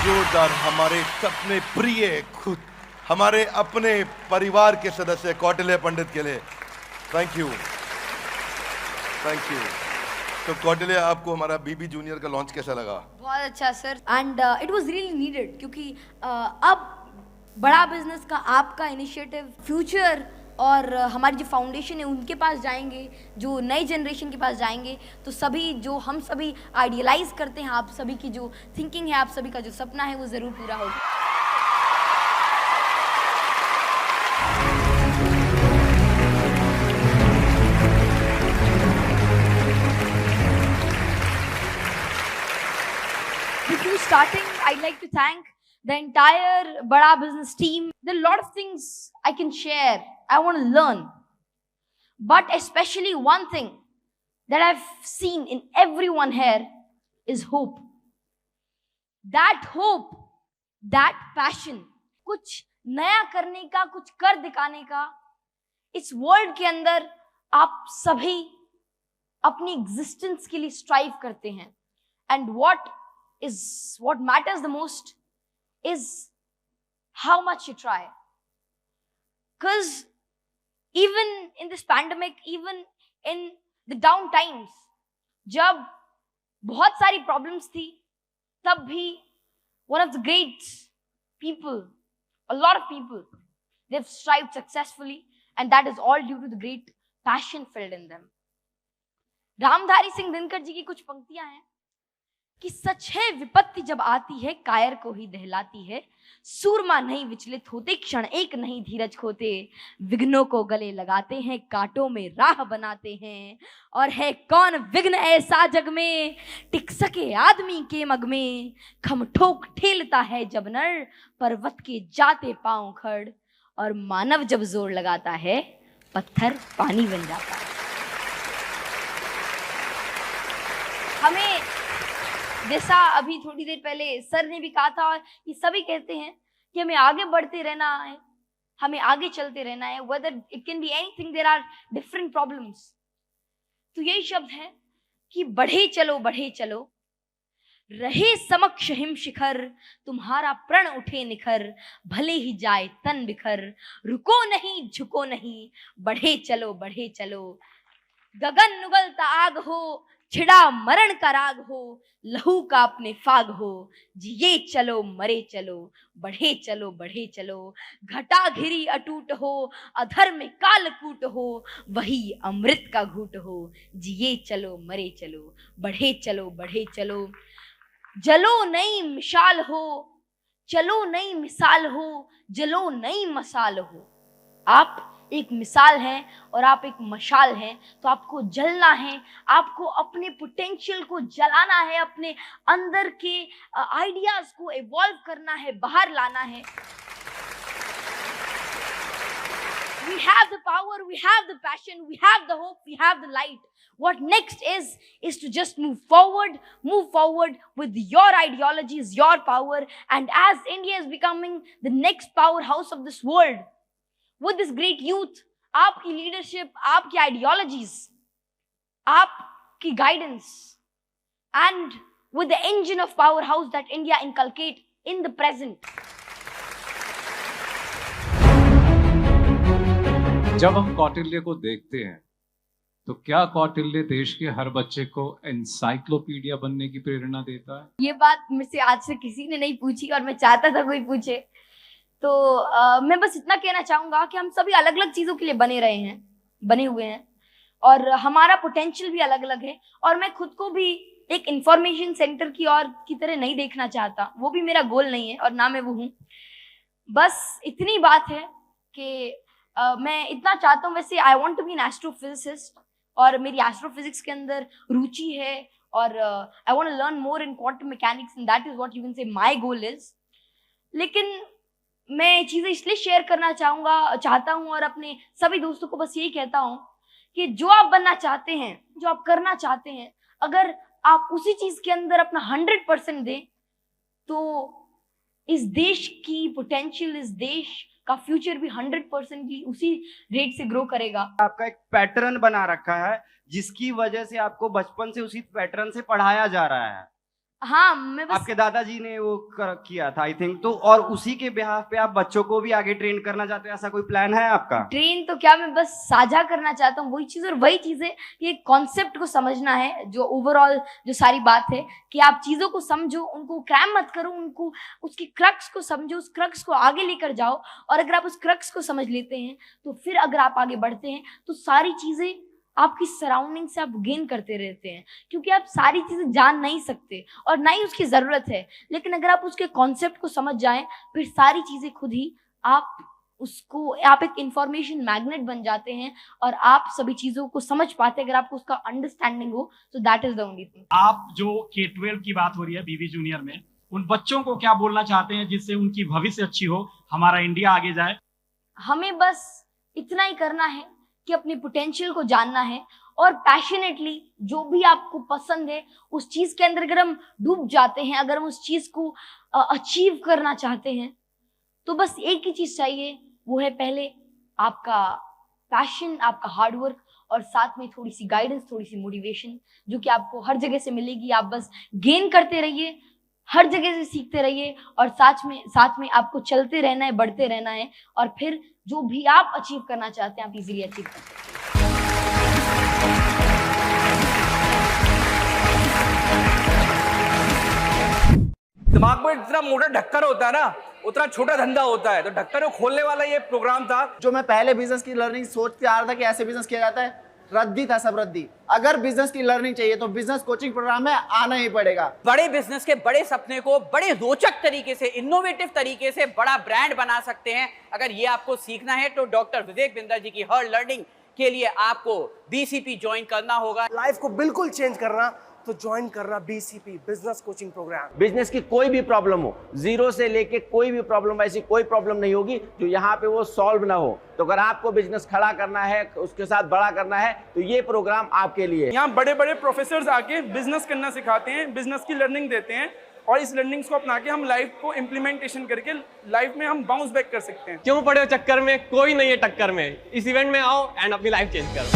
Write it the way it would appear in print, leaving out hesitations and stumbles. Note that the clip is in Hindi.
जोरदार हमारे सपने प्रिय खुद हमारे अपने परिवार के सदस्य कौटिल्य पंडित के लिए थैंक यू। तो कौटिल्य, आपको हमारा बीबी जूनियर का लॉन्च कैसा लगा? बहुत अच्छा sir, and it was really needed, क्योंकि अब बड़ा बिजनेस का आपका इनिशिएटिव फ्यूचर और हमारी जो फाउंडेशन है उनके पास जाएंगे, जो नई जनरेशन के पास जाएंगे, तो सभी जो हम सभी आइडियलाइज करते हैं, आप सभी की जो थिंकिंग है, आप सभी का जो सपना है, वो ज़रूर पूरा होगा। Before starting, I'd like to thank the entire Bada Business team. There are a lot of things I can share. I want to learn. But especially one thing that I've seen in everyone here is hope. That hope, that passion, कुछ नया करने का, कुछ कर दिखाने का, इस वर्ल्ड के अंदर आप सभी अपनी एग्जिस्टेंस के लिए स्ट्राइव करते हैं. And what matters the most is how much you try. Because even in this pandemic, even in the down times, जब बहुत सारी problems थी, तब भी one of the great people, a lot of people, they've strived successfully, and that is all due to the great passion filled in them. Ramdhari Singh Dinkar ji की कुछ पंक्तियां हैं कि सच है विपत्ति जब आती है कायर को ही दहलाती है, सूरमा नहीं विचलित होते, क्षण एक नहीं धीरज खोते, विघ्नों को गले लगाते हैं, कांटों में राह बनाते हैं, और है कौन विघ्न ऐसा जग में टिक सके आदमी के मग में, खम ठोक ठेलता है जब नर पर्वत के जाते पांव खड़, और मानव जब जोर लगाता है पत्थर पानी बन जाता है. हमें जैसा अभी थोड़ी देर पहले सर ने भी कहा था, और ये सभी कहते हैं कि हमें आगे बढ़ते रहना है, हमें आगे चलते रहना है, whether it can be anything, there are different problems. तो यही शब्द है कि बढ़े चलो, रहे समक्ष हिम शिखर, तुम्हारा प्रण उठे निखर, भले ही जाए तन बिखर, रुको नहीं झुको नहीं, बढ़े चलो, गगन नुगलता आग हो, छिड़ा मरण का राग हो, लहू का अपने फाग हो, जिए चलो मरे चलो, बढ़े चलो, घटा घिरी अटूट हो, अधर में कालकूट हो, वही अमृत का घूट हो, जिए चलो मरे चलो, बढ़े चलो, जलो नई मिसाल हो, चलो नई मिसाल हो, जलो नई मसाल हो. आप एक मिसाल है और आप एक मशाल हैं, तो आपको जलना है, आपको अपने पोटेंशियल को जलाना है, अपने अंदर के आइडियाज को इवॉल्व करना है, बाहर लाना है. We have the power, we have the passion, we have the hope, we have the light. What next is to just move forward with your ideologies, your power, and as India is becoming the next powerhouse of this world, with this great youth, आपकी leadership, आपकी ideologies, आपकी guidance, and with the engine of powerhouse that India inculcate in the present. जब हम कौटिल्य को देखते हैं तो क्या कौटिल्य देश के हर बच्चे को एनसाइक्लोपीडिया बनने की प्रेरणा देता है? ये बात मुझसे आज से किसी ने नहीं पूछी और मैं चाहता था कोई पूछे. तो मैं बस इतना कहना चाहूंगा कि हम सभी अलग अलग चीजों के लिए बने हुए हैं, और हमारा पोटेंशियल भी अलग अलग है, और मैं खुद को भी एक इंफॉर्मेशन सेंटर की तरह नहीं देखना चाहता. वो भी मेरा गोल नहीं है और ना मैं वो हूँ. बस इतनी बात है कि मैं इतना चाहता हूँ. वैसे I want to be an astrophysicist, और मेरी एस्ट्रोफिजिक्स के अंदर रुचि है, और I want to learn more in quantum mechanics, and that is what you can say my goal is. लेकिन मैं चीज़ें इसलिए शेयर करना चाहता हूँ और अपने सभी दोस्तों को बस यही कहता हूँ कि जो आप बनना चाहते हैं, जो आप करना चाहते हैं, अगर आप उसी चीज़ के अंदर अपना 100% दें, तो इस देश की पोटेंशियल, इस देश का फ्यूचर भी 100% उसी रेट से ग्रो करेगा. आपका एक पैटर्न बना रखा है जिसकी वजह से आपको बचपन से उसी पैटर्न से पढ़ाया जा रहा है. हाँ, मैं बस आपके दादाजी ने वो किया था आई थिंक, तो और उसी के बिहाफ पे आप बच्चों को भी आगे ट्रेन करना चाहते हो, ऐसा कोई प्लान है आपका? ट्रेन तो क्या, मैं बस साझा करना चाहता हूँ वही चीज, और वही चीज है कि कॉन्सेप्ट को समझना है, जो ओवरऑल जो सारी बात है कि आप चीजों को समझो, उनको क्रैम मत करो, उनको उसकी क्रक्स को समझो, उस क्रक्स को आगे लेकर जाओ, और अगर आप उस क्रक्स को समझ लेते हैं तो फिर अगर आप आगे बढ़ते हैं तो सारी चीजें आपकी सराउंडिंग से आप गेन करते रहते हैं, क्योंकि आप सारी चीजें जान नहीं सकते और ना ही उसकी जरूरत है, लेकिन अगर आप उसके कॉन्सेप्ट को समझ जाएं फिर सारी चीजें खुद ही आप एक इंफॉर्मेशन मैग्नेट बन जाते हैं और आप सभी चीजों को समझ पाते हैं अगर आपको उसका अंडरस्टैंडिंग हो। So that is the only thing. आप जो K-12 की बात हो रही है बीवी जूनियर में, उन बच्चों को क्या बोलना चाहते हैं जिससे उनकी भविष्य अच्छी हो, हमारा इंडिया आगे जाए? हमें बस इतना ही करना है कि अपने पोटेंशियल को जानना है और पैशनेटली जो भी आपको पसंद है उस चीज के अंदर अगर हम डूब जाते हैं, अगर हम उस चीज को अचीव करना चाहते हैं तो बस एक ही चीज चाहिए, वो है पहले आपका पैशन, आपका हार्डवर्क और साथ में थोड़ी सी गाइडेंस, थोड़ी सी मोटिवेशन जो कि आपको हर जगह से मिलेगी। आप बस गेन करते रहिए, हर जगह से सीखते रहिए और साथ में आपको चलते रहना है, बढ़ते रहना है और फिर जो भी आप अचीव करना चाहते हैं आप इजीली अचीव कर सकते हैं। दिमाग में जितना मोटा ढक्कन होता है ना उतना छोटा धंधा होता है, तो ढक्कन को खोलने वाला ये प्रोग्राम था। जो मैं पहले बिजनेस की लर्निंग सोचते आ रहा था कि ऐसे बिजनेस किया जाता है, रद्दी था सब रद्दी। अगर बिजनेस की लर्निंग चाहिए तो बिजनेस कोचिंग प्रोग्राम में आना ही पड़ेगा। बड़े बिजनेस के बड़े सपने को बड़े रोचक तरीके से, इनोवेटिव तरीके से बड़ा ब्रांड बना सकते हैं। अगर ये आपको सीखना है तो डॉक्टर विवेक बिंदर जी की हर लर्निंग के लिए आपको BCP ज्वाइन करना होगा। लाइफ को बिल्कुल चेंज करना तो ज्वाइन करना BCP business coaching programme. Business की कोई भी प्रॉब्लम हो, जीरो से लेके कोई भी प्रॉब्लम, ऐसी कोई प्रॉब्लम नहीं होगी जो यहाँ पे वो सॉल्व ना हो। तो अगर आपको बिजनेस खड़ा करना है, उसके साथ बड़ा करना है, तो ये प्रोग्राम आपके लिए। यहाँ बड़े बड़े प्रोफेसर्स आके बिजनेस करना सिखाते हैं, बिजनेस की लर्निंग देते हैं और इस लर्निंग्स को अपना के हम लाइफ को इम्प्लीमेंटेशन करके लाइफ में हम बाउंस बैक कर सकते हैं। क्यों पड़े हो चक्कर में, कोई नहीं है टक्कर में। इस इवेंट में आओ एंड अपनी लाइफ चेंज करो।